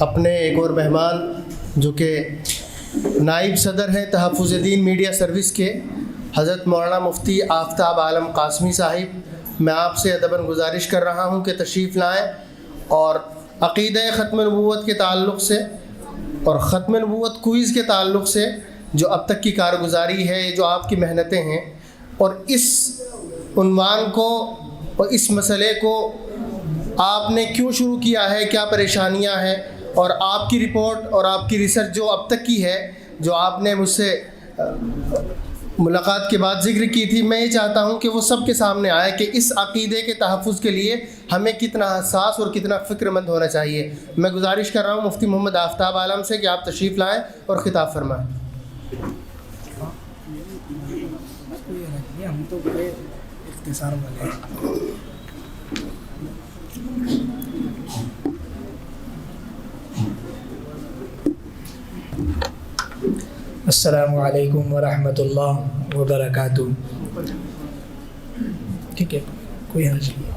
اپنے ایک اور مہمان جو کہ نائب صدر ہیں تحفظ دین میڈیا سروس کے حضرت مولانا مفتی آفتاب عالم قاسمی صاحب، میں آپ سے ادباً گزارش کر رہا ہوں کہ تشریف لائیں اور عقیدہ ختم نبوت کے تعلق سے اور ختم نبوت کوئز کے تعلق سے جو اب تک کی کارگزاری ہے، جو آپ کی محنتیں ہیں، اور اس عنوان کو اور اس مسئلے کو آپ نے کیوں شروع کیا ہے، کیا پریشانیاں ہیں، اور آپ کی رپورٹ اور آپ کی ریسرچ جو اب تک کی ہے، جو آپ نے مجھ سے ملاقات کے بعد ذکر کی تھی، میں یہ چاہتا ہوں کہ وہ سب کے سامنے آئے کہ اس عقیدے کے تحفظ کے لیے ہمیں کتنا حساس اور کتنا فکر مند ہونا چاہیے۔ میں گزارش کر رہا ہوں مفتی محمد آفتاب عالم سے کہ آپ تشریف لائیں اور خطاب فرمائیں۔ ہم تو بڑے اختصار والے ہیں۔ السلام علیکم ورحمۃ اللہ وبرکاتہ۔ ٹھیک ہے، کوئی حرج نہیں۔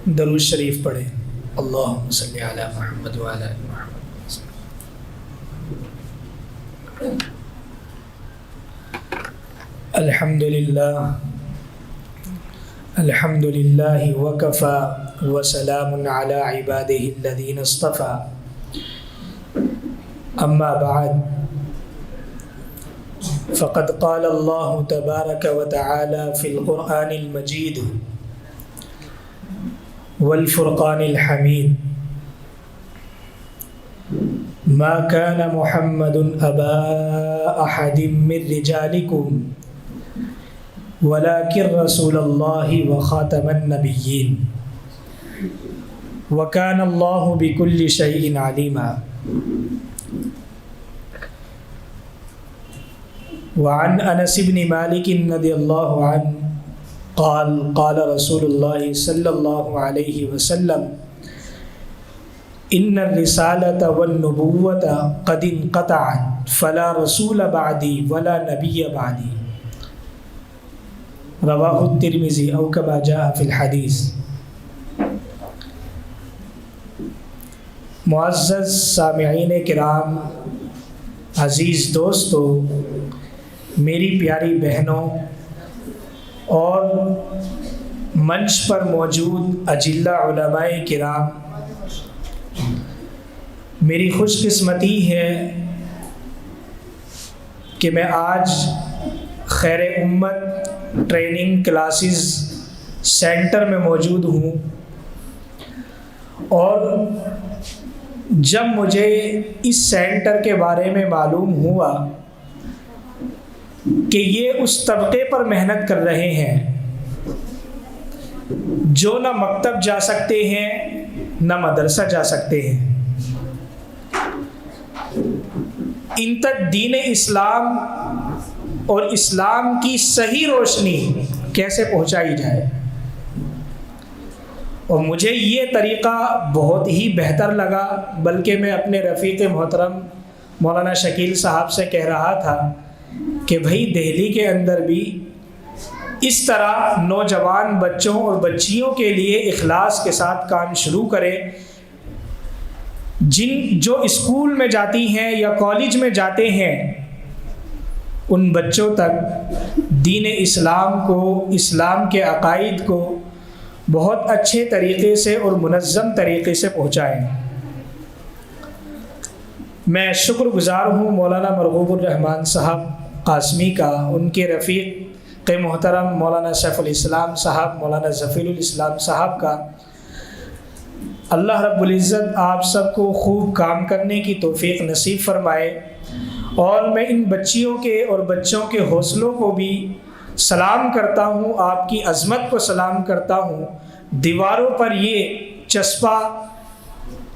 درود شریف پڑھیں۔ اللہم صلی علی محمد وعلی آل محمد۔ الحمد للہ وکفی وسلام علی عبادہ الذین اصطفی، اما بعد فقد قال اللہ تبارک وتعالی فی القرآن المجید والفرقان الحمید، ما كان محمد أبا أحد من رجالكم ولكن رسول الله وخاتم النبيين وكان الله بكل شيء عليما۔ وعن أنس بن مالك رضي الله عنه قال قال رسول الله صلى الله عليه وسلم ان الرسالة والنبوة قد انقطعت فلا رسول بعدي ولا نبي بعدي، رواہ الترمذی او کما جاء فی الحدیث۔ معزز سامعین کرام، عزیز دوستو، میری پیاری بہنوں اور منچ پر موجود اجلہ علماء کرام، میری خوش قسمتی ہے کہ میں آج خیر امت ٹریننگ کلاسز سینٹر میں موجود ہوں، اور جب مجھے اس سینٹر کے بارے میں معلوم ہوا کہ یہ اس طبقے پر محنت کر رہے ہیں جو نہ مکتب جا سکتے ہیں نہ مدرسہ جا سکتے ہیں، ان تک دین اسلام اور اسلام کی صحیح روشنی کیسے پہنچائی جائے، اور مجھے یہ طریقہ بہت ہی بہتر لگا، بلکہ میں اپنے رفیق محترم مولانا شکیل صاحب سے کہہ رہا تھا کہ بھائی دہلی کے اندر بھی اس طرح نوجوان بچوں اور بچیوں کے لیے اخلاص کے ساتھ کام شروع کرے، جو اسکول میں جاتی ہیں یا کالج میں جاتے ہیں، ان بچوں تک دین اسلام کو، اسلام کے عقائد کو بہت اچھے طریقے سے اور منظم طریقے سے پہنچائیں۔ میں شکر گزار ہوں مولانا مرغوب الرحمان صاحب قاسمی کا، ان کے رفیق محترم مولانا سیف الاسلام صاحب، مولانا ظفیر الاسلام صاحب کا۔ اللہ رب العزت آپ سب کو خوب کام کرنے کی توفیق نصیب فرمائے، اور میں ان بچیوں کے اور بچوں کے حوصلوں کو بھی سلام کرتا ہوں، آپ کی عظمت کو سلام کرتا ہوں۔ دیواروں پر یہ چسپاں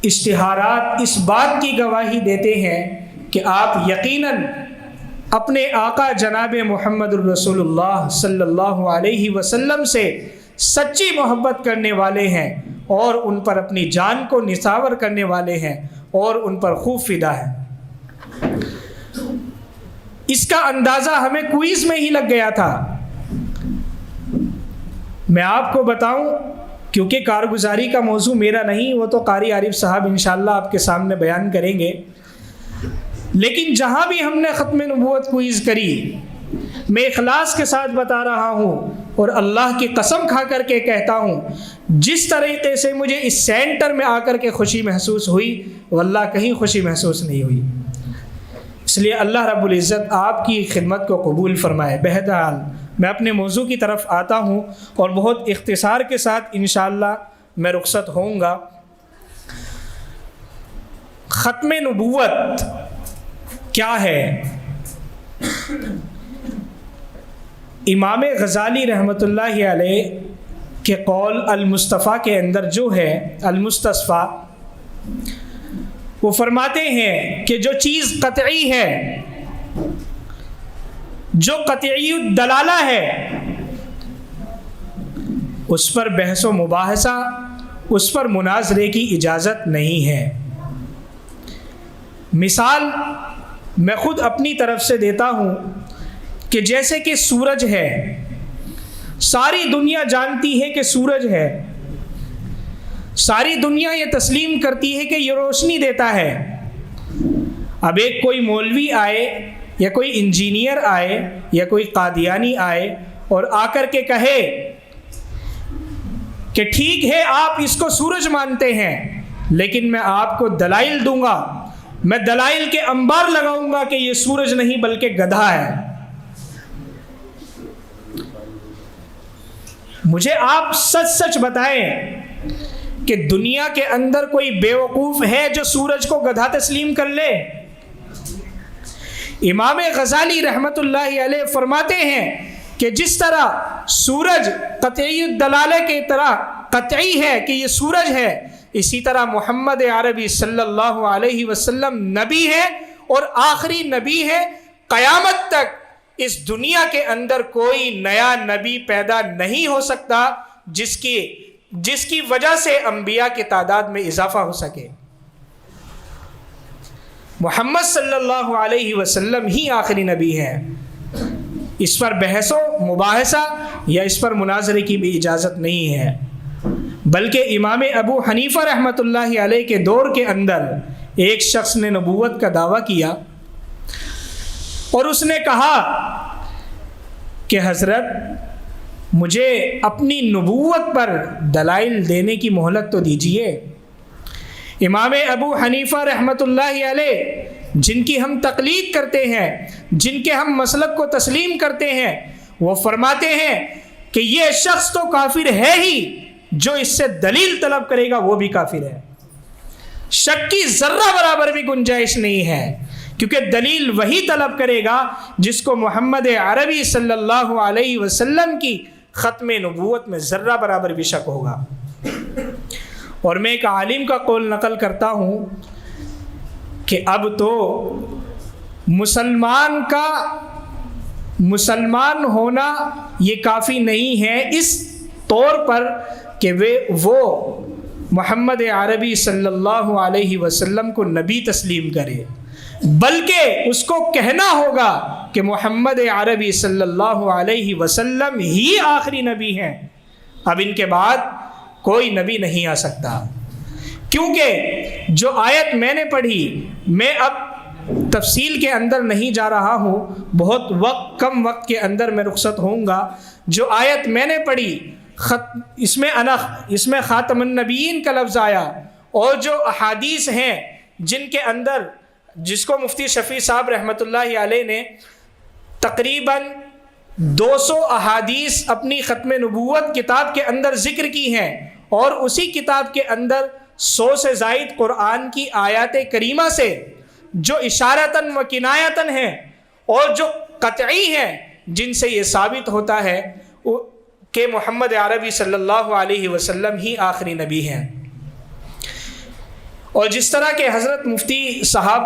اشتہارات اس بات کی گواہی دیتے ہیں کہ آپ یقیناً اپنے آقا جناب محمد الرسول اللہ صلی اللہ علیہ وسلم سے سچی محبت کرنے والے ہیں، اور ان پر اپنی جان کو نثار کرنے والے ہیں، اور ان پر خوب فدا ہیں۔ اس کا اندازہ ہمیں کوئز میں ہی لگ گیا تھا میں آپ کو بتاؤں، کیونکہ کارگزاری کا موضوع میرا نہیں، وہ تو قاری عارف صاحب انشاءاللہ آپ کے سامنے بیان کریں گے، لیکن جہاں بھی ہم نے ختم نبوت کوئز کری، میں اخلاص کے ساتھ بتا رہا ہوں اور اللہ کی قسم کھا کر کے کہتا ہوں، جس طریقے سے مجھے اس سینٹر میں آ کر کے خوشی محسوس ہوئی واللہ کہیں خوشی محسوس نہیں ہوئی۔ اس لیے اللہ رب العزت آپ کی خدمت کو قبول فرمائے۔ بہرحال میں اپنے موضوع کی طرف آتا ہوں اور بہت اختصار کے ساتھ انشاءاللہ میں رخصت ہوں گا۔ ختم نبوت کیا ہے؟ امام غزالی رحمۃ اللہ علیہ کے قول المصطفیٰ کے اندر جو ہے المستصفیٰ، وہ فرماتے ہیں کہ جو چیز قطعی ہے، جو قطعی الدلالہ ہے، اس پر بحث و مباحثہ، اس پر مناظرے کی اجازت نہیں ہے۔ مثال میں خود اپنی طرف سے دیتا ہوں کہ جیسے کہ سورج ہے، ساری دنیا جانتی ہے کہ سورج ہے، ساری دنیا یہ تسلیم کرتی ہے کہ یہ روشنی دیتا ہے۔ اب ایک کوئی مولوی آئے یا کوئی انجینئر آئے یا کوئی قادیانی آئے اور آ کر کے کہے کہ ٹھیک ہے آپ اس کو سورج مانتے ہیں، لیکن میں آپ کو دلائل دوں گا، میں دلائل کے انبار لگاؤں گا کہ یہ سورج نہیں بلکہ گدھا ہے۔ مجھے آپ سچ سچ بتائیں کہ دنیا کے اندر کوئی بیوقوف ہے جو سورج کو گدھا تسلیم کر لے؟ امام غزالی رحمۃ اللہ علیہ فرماتے ہیں کہ جس طرح سورج قطعی الدلالہ کی طرح قطعی ہے کہ یہ سورج ہے، اسی طرح محمد عربی صلی اللہ علیہ وسلم نبی ہے اور آخری نبی ہے۔ قیامت تک اس دنیا کے اندر کوئی نیا نبی پیدا نہیں ہو سکتا جس کی وجہ سے انبیاء کی تعداد میں اضافہ ہو سکے۔ محمد صلی اللہ علیہ وسلم ہی آخری نبی ہے۔ اس پر بحث و مباحثہ یا اس پر مناظرے کی بھی اجازت نہیں ہے، بلکہ امام ابو حنیفہ رحمۃ اللہ علیہ کے دور کے اندر ایک شخص نے نبوت کا دعویٰ کیا اور اس نے کہا کہ حضرت مجھے اپنی نبوت پر دلائل دینے کی مہلت تو دیجیے۔ امام ابو حنیفہ رحمۃ اللہ علیہ جن کی ہم تقلید کرتے ہیں، جن کے ہم مسلک کو تسلیم کرتے ہیں، وہ فرماتے ہیں کہ یہ شخص تو کافر ہے ہی، جو اس سے دلیل طلب کرے گا وہ بھی کافر ہے۔ شک کی ذرہ برابر بھی گنجائش نہیں ہے، کیونکہ دلیل وہی طلب کرے گا جس کو محمد عربی صلی اللہ علیہ وسلم کی ختم نبوت میں ذرہ برابر بھی شک ہوگا۔ اور میں ایک عالم کا قول نقل کرتا ہوں کہ اب تو مسلمان ہونا یہ کافی نہیں ہے اس طور پر کہ وہ محمد عربی صلی اللہ علیہ وسلم کو نبی تسلیم کرے، بلکہ اس کو کہنا ہوگا کہ محمد عربی صلی اللہ علیہ وسلم ہی آخری نبی ہیں، اب ان کے بعد کوئی نبی نہیں آ سکتا۔ کیونکہ جو آیت میں نے پڑھی، میں اب تفصیل کے اندر نہیں جا رہا ہوں، بہت کم وقت کے اندر میں رخصت ہوں گا۔ جو آیت میں نے پڑھی اس میں خاتم النبیین کا لفظ آیا، اور جو احادیث ہیں جس کو مفتی شفیع صاحب رحمۃ اللہ علیہ نے تقریباً 200 احادیث اپنی ختم نبوت کتاب کے اندر ذکر کی ہیں، اور اسی کتاب کے اندر 100 سے زائد قرآن کی آیات کریمہ سے جو اشارتاً و کنایتاً ہیں اور جو قطعی ہیں، جن سے یہ ثابت ہوتا ہے کہ محمد عربی صلی اللہ علیہ وسلم ہی آخری نبی ہیں۔ اور جس طرح کے حضرت مفتی صاحب،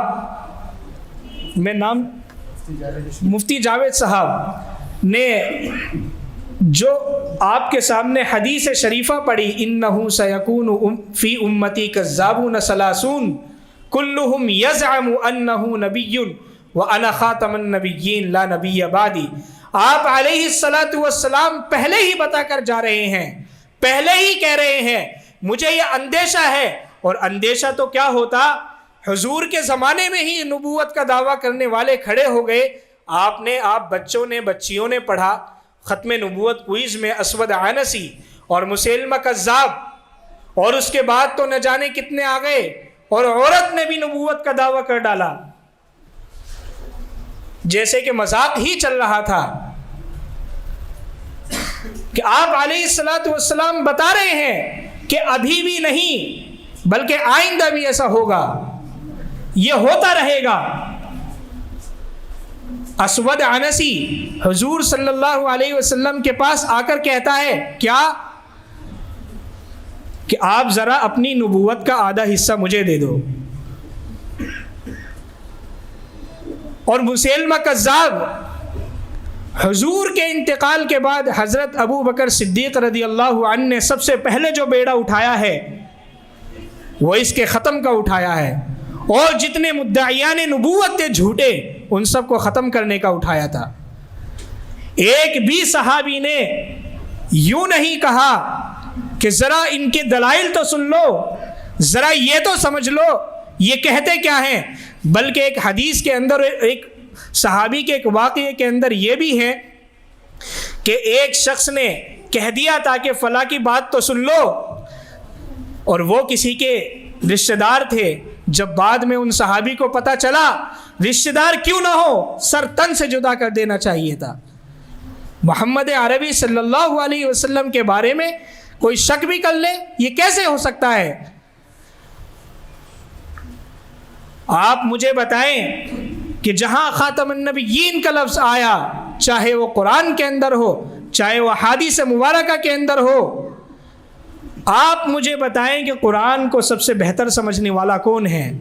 مفتی جاوید صاحب نے جو آپ کے سامنے حدیث شریفہ پڑھی، انہو سیکون فی امتی کذابون ثلاثون کلہم یزعم انہو نبی وانا خاتم النبیین لا نبی بعدی، آپ علیہ الصلاۃ والسلام پہلے ہی بتا کر جا رہے ہیں، پہلے ہی کہہ رہے ہیں مجھے یہ اندیشہ ہے. اور اندیشہ تو کیا ہوتا، حضور کے زمانے میں ہی نبوت کا دعویٰ کرنے والے کھڑے ہو گئے. آپ بچوں نے بچیوں نے پڑھا ختم نبوت کوئز میں اسود عنسی اور مسیلمہ کذاب، اور اس کے بعد تو نہ جانے کتنے آ گئے، اور عورت نے بھی نبوت کا دعویٰ کر ڈالا جیسے کہ مذاق ہی چل رہا تھا. کہ آپ علیہ الصلاۃ والسلام بتا رہے ہیں کہ ابھی بھی نہیں بلکہ آئندہ بھی ایسا ہوگا، یہ ہوتا رہے گا. اسود عنسی حضور صلی اللہ علیہ وسلم کے پاس آ کر کہتا ہے کیا کہ آپ ذرا اپنی نبوت کا آدھا حصہ مجھے دے دو. اور مسیلمہ کذاب حضور کے انتقال کے بعد حضرت ابو بکر صدیق رضی اللہ عنہ نے سب سے پہلے جو بیڑا اٹھایا ہے وہ اس کے ختم کا اٹھایا ہے، اور جتنے مدعیان نبوت تھے جھوٹے ان سب کو ختم کرنے کا اٹھایا تھا. ایک بھی صحابی نے یوں نہیں کہا کہ ذرا ان کے دلائل تو سن لو، ذرا یہ تو سمجھ لو یہ کہتے کیا ہیں. بلکہ ایک حدیث کے اندر، ایک صحابی کے ایک واقعے کے اندر یہ بھی ہے کہ ایک شخص نے کہہ دیا تھا کہ فلاں کی بات تو سن لو، اور وہ کسی کے رشتہ دار تھے. جب بعد میں ان صحابی کو پتہ چلا، رشتہ دار کیوں نہ ہو، سر تن سے جدا کر دینا چاہیے تھا. محمد عربی صلی اللہ علیہ وسلم کے بارے میں کوئی شک بھی کر لے، یہ کیسے ہو سکتا ہے؟ آپ مجھے بتائیں کہ جہاں خاتم النبیین کا لفظ آیا، چاہے وہ قرآن کے اندر ہو چاہے وہ احادیث مبارکہ کے اندر ہو، آپ مجھے بتائیں کہ قرآن کو سب سے بہتر سمجھنے والا کون ہے؟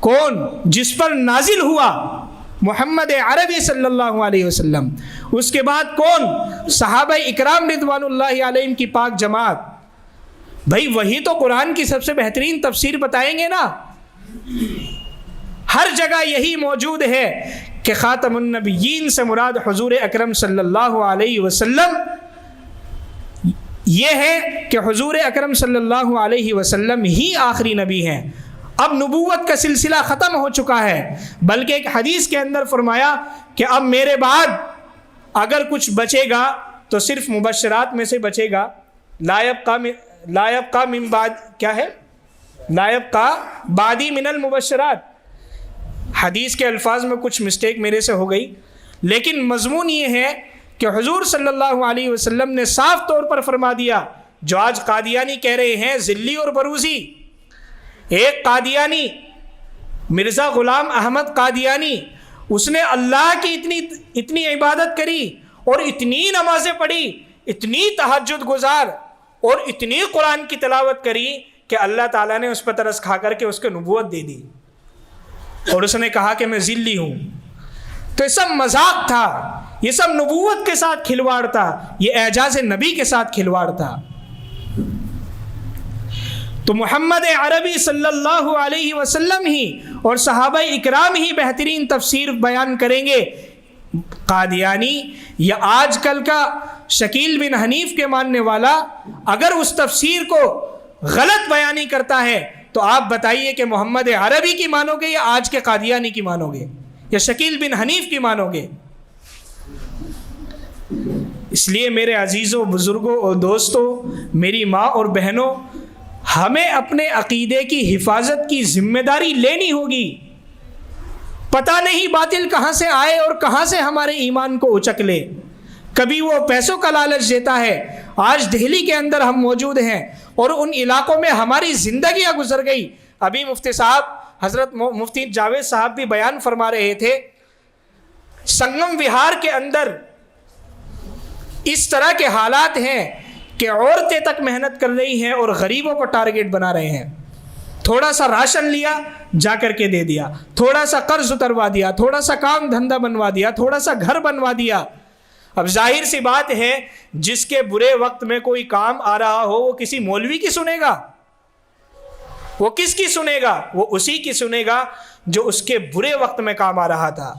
کون؟ جس پر نازل ہوا محمد عربی صلی اللہ علیہ وسلم. اس کے بعد کون؟ صحابہ اکرام رضوان اللہ علیہم کی پاک جماعت. بھائی وہی تو قرآن کی سب سے بہترین تفسیر بتائیں گے نا. ہر جگہ یہی موجود ہے کہ خاتم النبیین سے مراد حضور اکرم صلی اللہ علیہ وسلم یہ ہے کہ حضور اکرم صلی اللہ علیہ وسلم ہی آخری نبی ہیں. اب نبوت کا سلسلہ ختم ہو چکا ہے، بلکہ ایک حدیث کے اندر فرمایا کہ اب میرے بعد اگر کچھ بچے گا تو صرف مبشرات میں سے بچے گا. لا یبقى من بعد کیا ہے؟ لا يبقى بعدی من المبشرات. حدیث کے الفاظ میں کچھ مسٹیک میرے سے ہو گئی، لیکن مضمون یہ ہے کہ حضور صلی اللہ علیہ وسلم نے صاف طور پر فرما دیا، جو آج قادیانی کہہ رہے ہیں ذلی اور بروزی. ایک قادیانی مرزا غلام احمد قادیانی، اس نے اللہ کی اتنی عبادت کری اور اتنی نمازیں پڑھی، اتنی تہجد گزار اور اتنی قرآن کی تلاوت کری کہ اللہ تعالیٰ نے اس پر ترس کھا کر کے اس کو نبوت دے دی، اور اس نے کہا کہ میں ذلی ہوں. تو یہ سب مذاق تھا، یہ سب نبوت کے ساتھ کھلواڑ تھا، یہ اعجاز نبی کے ساتھ کھلواڑ تھا. تو محمد عربی صلی اللہ علیہ وسلم ہی اور صحابہ اکرام ہی بہترین تفسیر بیان کریں گے. قادیانی یا آج کل کا شکیل بن حنیف کے ماننے والا اگر اس تفسیر کو غلط بیانی کرتا ہے تو آپ بتائیے کہ محمد عربی کی مانو گے یا آج کے قادیانی کی مانو گے یا شکیل بن حنیف کی مانو گے؟ اس لیے میرے عزیزوں، بزرگوں اور دوستوں، میری ماں اور بہنوں، ہمیں اپنے عقیدے کی حفاظت کی ذمہ داری لینی ہوگی. پتہ نہیں باطل کہاں سے آئے اور کہاں سے ہمارے ایمان کو اچک لے. کبھی وہ پیسوں کا لالچ دیتا ہے. آج دہلی کے اندر ہم موجود ہیں اور ان علاقوں میں ہماری زندگیاں گزر گئی. ابھی مفتی صاحب، حضرت مفتی جاوید صاحب بھی بیان فرما رہے تھے، سنگم وہار کے اندر اس طرح کے حالات ہیں کہ عورتیں تک محنت کر رہی ہیں اور غریبوں کو ٹارگیٹ بنا رہے ہیں. تھوڑا سا راشن لیا جا کر کے دے دیا، تھوڑا سا قرض اتروا دیا، تھوڑا سا کام دھندا بنوا دیا، تھوڑا سا گھر بنوا دیا. اب ظاہر سی بات ہے جس کے برے وقت میں کوئی کام آ رہا ہو وہ کسی مولوی کی سنے گا؟ وہ کس کی سنے گا؟ وہ اسی کی سنے گا جو اس کے برے وقت میں کام آ رہا تھا.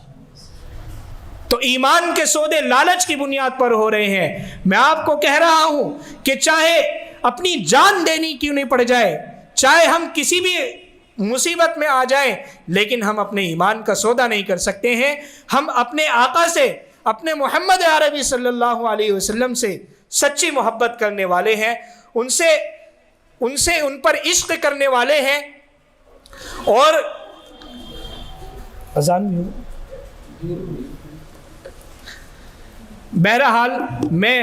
تو ایمان کے سودے لالچ کی بنیاد پر ہو رہے ہیں۔ میں آپ کو کہہ رہا ہوں کہ چاہے اپنی جان دینی کیوں نہیں پڑ جائے، چاہے ہم کسی بھی مصیبت میں آ جائیں، لیکن ہم اپنے ایمان کا سودا نہیں کر سکتے ہیں۔ ہم اپنے آقا سے، اپنے محمد عربی صلی اللہ علیہ وسلم سے سچی محبت کرنے والے ہیں، ان پر عشق کرنے والے ہیں۔ اور اذان بھی ہو، بہرحال میں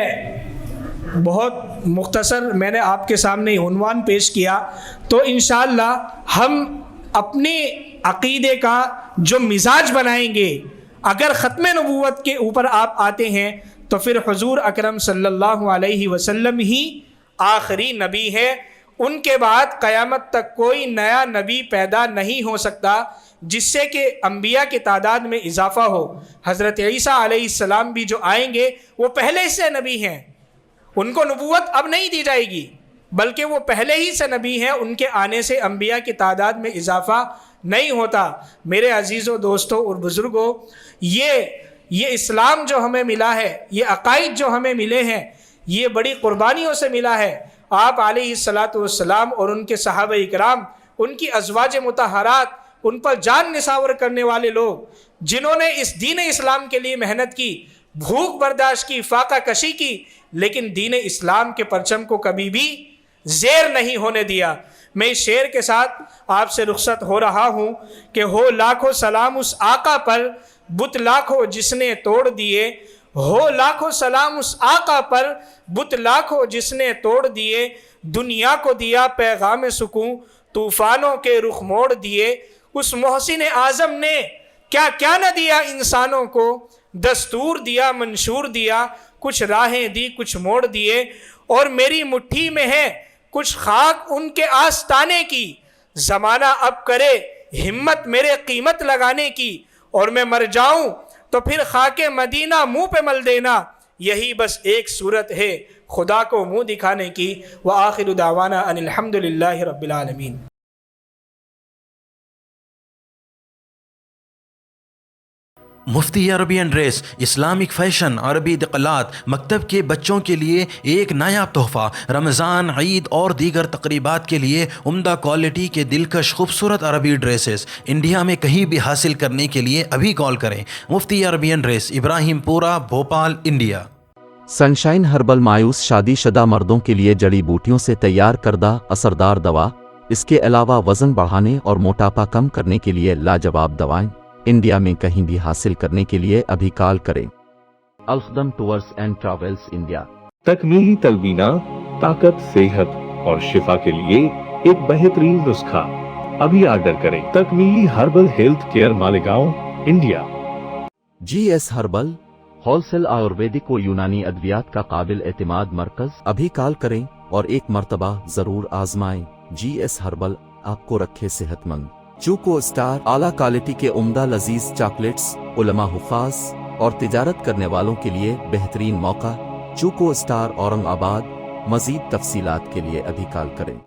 بہت مختصر میں نے آپ کے سامنے عنوان پیش کیا، تو انشاءاللہ ہم اپنے عقیدے کا جو مزاج بنائیں گے، اگر ختم نبوت کے اوپر آپ آتے ہیں تو پھر حضور اکرم صلی اللہ علیہ وسلم ہی آخری نبی ہے، ان کے بعد قیامت تک کوئی نیا نبی پیدا نہیں ہو سکتا جس سے کہ انبیاء کی تعداد میں اضافہ ہو۔ حضرت عیسیٰ علیہ السلام بھی جو آئیں گے وہ پہلے سے نبی ہیں، ان کو نبوت اب نہیں دی جائے گی، بلکہ وہ پہلے ہی سے نبی ہیں، ان کے آنے سے انبیاء کی تعداد میں اضافہ نہیں ہوتا۔ میرے عزیزوں، دوستوں اور بزرگوں، یہ اسلام جو ہمیں ملا ہے، یہ عقائد جو ہمیں ملے ہیں، یہ بڑی قربانیوں سے ملا ہے۔ آپ علیہ الصلاۃ والسلام اور ان کے صحابہ اکرام، ان کی ازواج مطہرات، ان پر جان نثار کرنے والے لوگ جنہوں نے اس دین اسلام کے لیے محنت کی، بھوک برداشت کی، فاقہ کشی کی، لیکن دین اسلام کے پرچم کو کبھی بھی زیر نہیں ہونے دیا۔ میں اس شعر کے ساتھ آپ سے رخصت ہو رہا ہوں کہ ہو لاکھوں سلام اس آقا پر، بت لاکھوں جس نے توڑ دیے، ہو لاکھوں سلام اس آقا پر، بت لاکھوں جس نے توڑ دیے، دنیا کو دیا پیغام سکون، طوفانوں کے رخ موڑ دیے۔ اس محسن اعظم نے کیا کیا نہ دیا انسانوں کو، دستور دیا، منشور دیا، کچھ راہیں دی، کچھ موڑ دیے، اور میری مٹھی میں ہے کچھ خاک ان کے آستانے کی، زمانہ اب کرے ہمت میرے قیمت لگانے کی، اور میں مر جاؤں تو پھر خاک مدینہ منہ پہ مل دینا، یہی بس ایک صورت ہے خدا کو منہ دکھانے کی۔ وآخر دعوانا ان الحمدللہ رب العالمین۔ مفتی عربی ڈریس، اسلامک فیشن، عربی دقلات، مکتب کے بچوں کے لیے ایک نایاب تحفہ۔ رمضان، عید اور دیگر تقریبات کے لیے عمدہ کوالٹی کے دلکش خوبصورت عربی ڈریسز انڈیا میں کہیں بھی حاصل کرنے کے لیے ابھی کال کریں۔ مفتی عربی ڈریس، ابراہیم پورہ، بھوپال، انڈیا۔ سنشائن ہربل مایوس شادی شدہ مردوں کے لیے جڑی بوٹیوں سے تیار کردہ اثردار دوا، اس کے علاوہ وزن بڑھانے اور موٹاپا کم کرنے کے لیے لاجواب دوائیں انڈیا میں کہیں بھی حاصل کرنے کے لیے ابھی کال کریں۔ الخدم ٹورز اینڈ ٹریولز انڈیا۔ تکمیلی تلبینہ، طاقت، صحت اور شفا کے لیے ایک بہترین نسخہ، ابھی آرڈر کریں۔ تکمیلی herbal health care, Malegaon, India. G S herbal wholesale ayurvedic و یونانی ادویات کا قابل اعتماد مرکز، ابھی کال کریں اور ایک مرتبہ ضرور آزمائیں۔ جی ایس ہربل آپ کو رکھے صحت مند۔ چوکو اسٹار، اعلیٰ کوالٹی کے عمدہ لذیذ چاکلیٹس، علماء، حفاظ اور تجارت کرنے والوں کے لیے بہترین موقع۔ چوکو اسٹار، اورنگ آباد۔ مزید تفصیلات کے لیے ابھی کال کریں۔